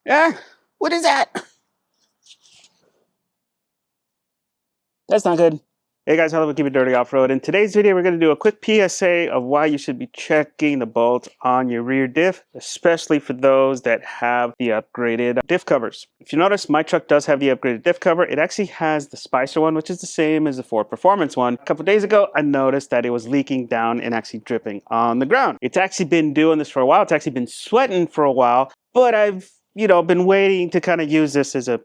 Yeah, what is that? That's not good. Hey guys, hello, Keep It Dirty Off-Road. In today's video, we're going to do a quick PSA of why you should be checking the bolts on your rear diff, especially for those that have the upgraded diff covers. If you notice, my truck does have the upgraded diff cover. It actually has the Spicer one, which is the same as the Ford Performance one. A couple days ago, I noticed that it was leaking down and actually dripping on the ground. It's actually been doing this for a while. It's actually been sweating for a while, but I've, been waiting to kind of use this as a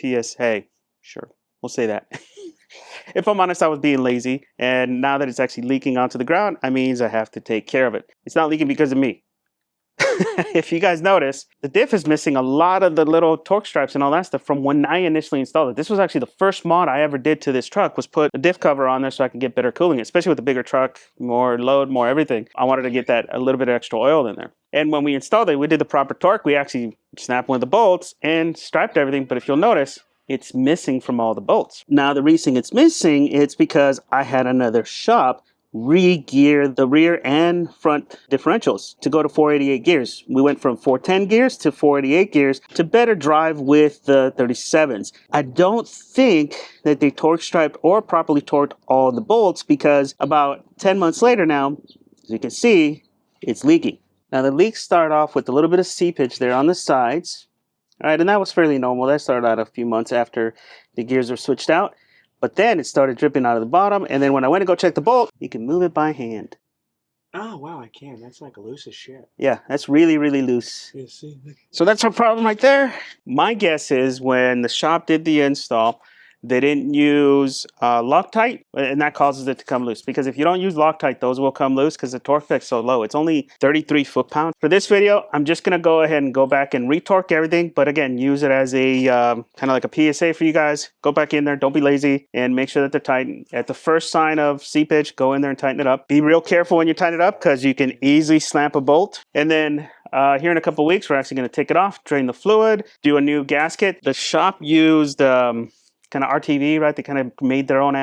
PSA. Sure, we'll say that. If I'm honest, I was being lazy, and now that it's actually leaking onto the ground, that means I have to take care of it. It's not leaking because of me. If you guys notice, the diff is missing a lot of the little torque stripes and all that stuff from when I initially installed it. This was actually the first mod I ever did to this truck, was put a diff cover on there so I can get better cooling, especially with a bigger truck, more load, more everything. I wanted to get that a little bit of extra oil in there. And when we installed it, we did the proper torque. We actually snapped one of the bolts and striped everything, but if you'll notice, it's missing from all the bolts. Now, the reason it's missing, it's because I had another shop re-gear the rear and front differentials to go to 488 gears. We went from 410 gears to 488 gears to better drive with the 37s. I don't think that they torque striped or properly torqued all the bolts, because about 10 months later now, as you can see, it's leaking. Now, the leaks start off with a little bit of seepage there on the sides. All right, and that was fairly normal. That started out a few months after the gears were switched out. But then it started dripping out of the bottom, and then when I went to go check the bolt, you can move it by hand. Oh, wow, I can. That's like loose as shit. Yeah, that's really, really loose. Yeah, see? So that's our problem right there. My guess is when the shop did the install, they didn't use Loctite, and that causes it to come loose. Because if you don't use Loctite, those will come loose because the torque effect's so low. It's only 33 foot-pounds. For this video, I'm just going to go ahead and go back and retorque everything. But again, use it as a kind of like a PSA for you guys. Go back in there. Don't be lazy. And make sure that they're tight. At the first sign of seepage, go in there and tighten it up. Be real careful when you tighten it up, because you can easily slamp a bolt. And then here in a couple weeks, we're actually going to take it off, drain the fluid, do a new gasket. The shop used kind of RTV, right? They kind of made their own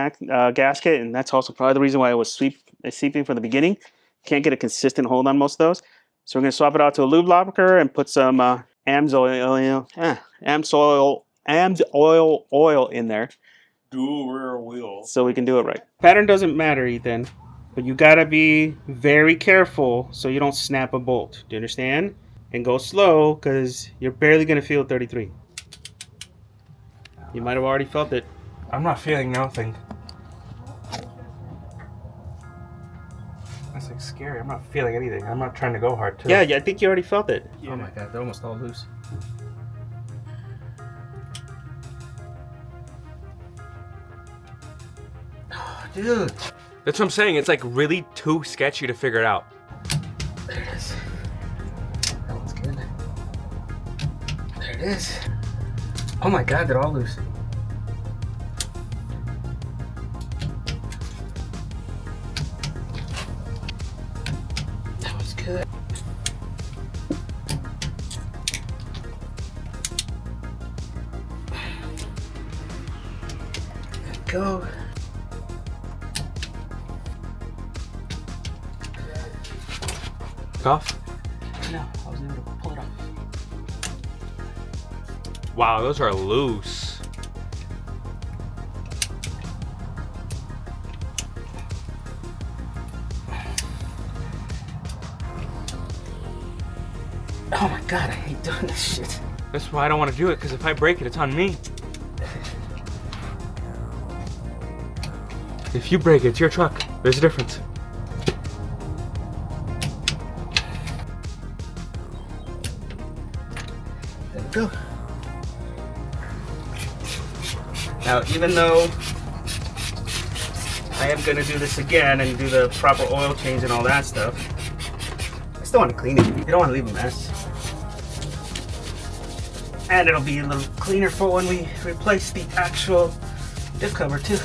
gasket, and that's also probably the reason why it was seeping from the beginning. Can't get a consistent hold on most of those. So we're going to swap it out to a lube lubricator and put some AMS oil in there. Dual rear wheel. So we can do it right. Pattern doesn't matter, Ethan, but you got to be very careful so you don't snap a bolt. Do you understand? And go slow, because you're barely going to feel 33. You might have already felt it. I'm not feeling nothing. That's like scary. I'm not feeling anything. I'm not trying to go hard, too. Yeah, I think you already felt it. Yeah. Oh my god, they're almost all loose. Oh, dude. That's what I'm saying. It's like really too sketchy to figure it out. There it is. That one's good. There it is. Oh my god, they're all loose. That was good. There we go. Off? No, I was able to pull it off. Wow, those are loose. Oh my god, I hate doing this shit. That's why I don't want to do it, because if I break it, it's on me. If you break it, it's your truck. There's a difference. There we go. Now, even though I am going to do this again and do the proper oil change and all that stuff, I still want to clean it. You don't want to leave a mess. And it'll be a little cleaner for when we replace the actual diff cover too.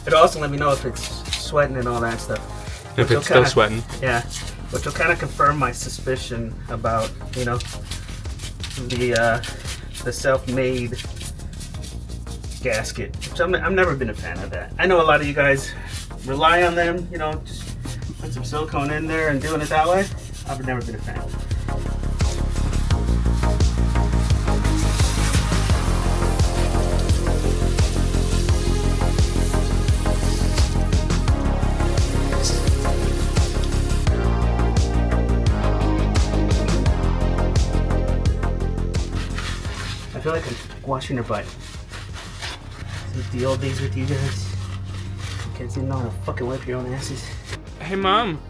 It'll also let me know if it's sweating and all that stuff. If it's still sweating. Yeah, which will kind of confirm my suspicion about, the self-made gasket. Which I've never been a fan of that. I know a lot of you guys rely on them, just put some silicone in there and doing it that way. I've never been a fan. feel like I'm washing her butt. So deal these with you guys. You guys didn't know how to fucking wipe your own asses. Hey, Mom.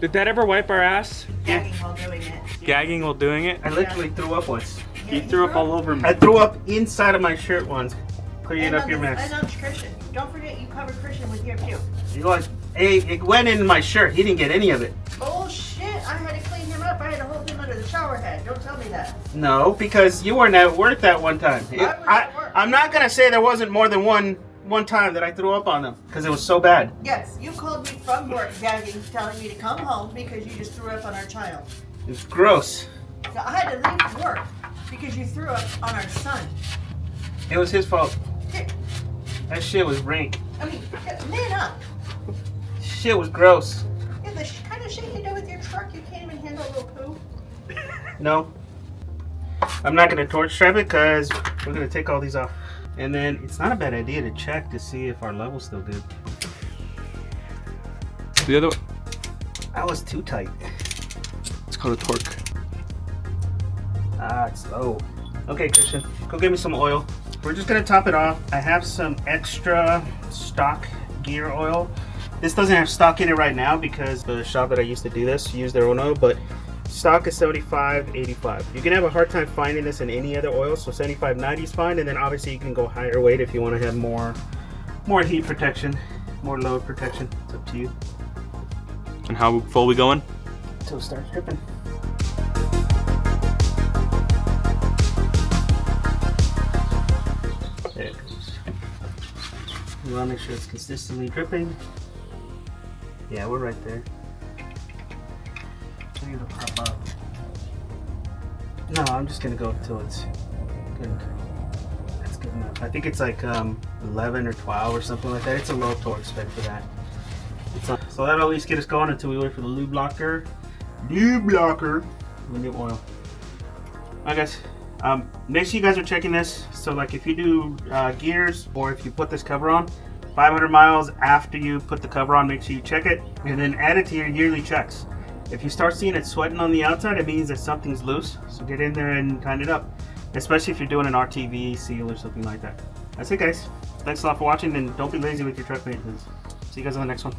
Did Dad ever wipe our ass? Gagging while doing it. Gagging while doing it? I literally threw up once. Yeah, You threw up all over me. I threw up inside of my shirt once, cleaning up your mess. And on Christian. Don't forget you covered Christian with your puke. You like, hey, it went in my shirt. He didn't get any of it. Bullshit. I had to clean him up. I had to hold him under the shower head. Don't tell me that. No, because you weren't at work that one time. I was at work. I'm not gonna say there wasn't more than one time that I threw up on them because it was so bad. Yes, you called me from work gagging, telling me to come home because you just threw up on our child. It was gross. So I had to leave work because you threw up on our son. It was his fault. Hey, That shit was rank. I mean, man up. Shit was gross. Yeah, the kind of shit you do with your truck, you can't even handle a little poo. No. I'm not gonna torch trap it because we're gonna take all these off. And then it's not a bad idea to check to see if our level's still good. The other That was too tight. it's called a torque. Ah, it's low. Okay, Christian, go get me some oil. We're just gonna top it off. I have some extra stock gear oil. This doesn't have stock in it right now because the shop that I used to do this used their own oil, but stock is 75.85. You can have a hard time finding this in any other oil, so 75.90 is fine, and then obviously you can go higher weight if you want to have more heat protection, more load protection. It's up to you. And how full we going? Until it starts dripping. There it goes. You want to make sure it's consistently dripping. Yeah, we're right there. I need to pop up. No, I'm just gonna go until it's good. That's good enough. I think it's like 11 or 12 or something like that. It's a low torque spec for that. So that'll at least get us going until we wait for the lube blocker. Lube blocker. We need oil. Alright guys, make sure you guys are checking this. So like if you do gears or if you put this cover on, 500 miles after you put the cover on, make sure you check it and then add it to your yearly checks. If you start seeing it sweating on the outside, it means that something's loose. So get in there and tighten it up, especially if you're doing an RTV seal or something like that. That's it guys. Thanks a lot for watching, and don't be lazy with your truck maintenance. See you guys on the next one.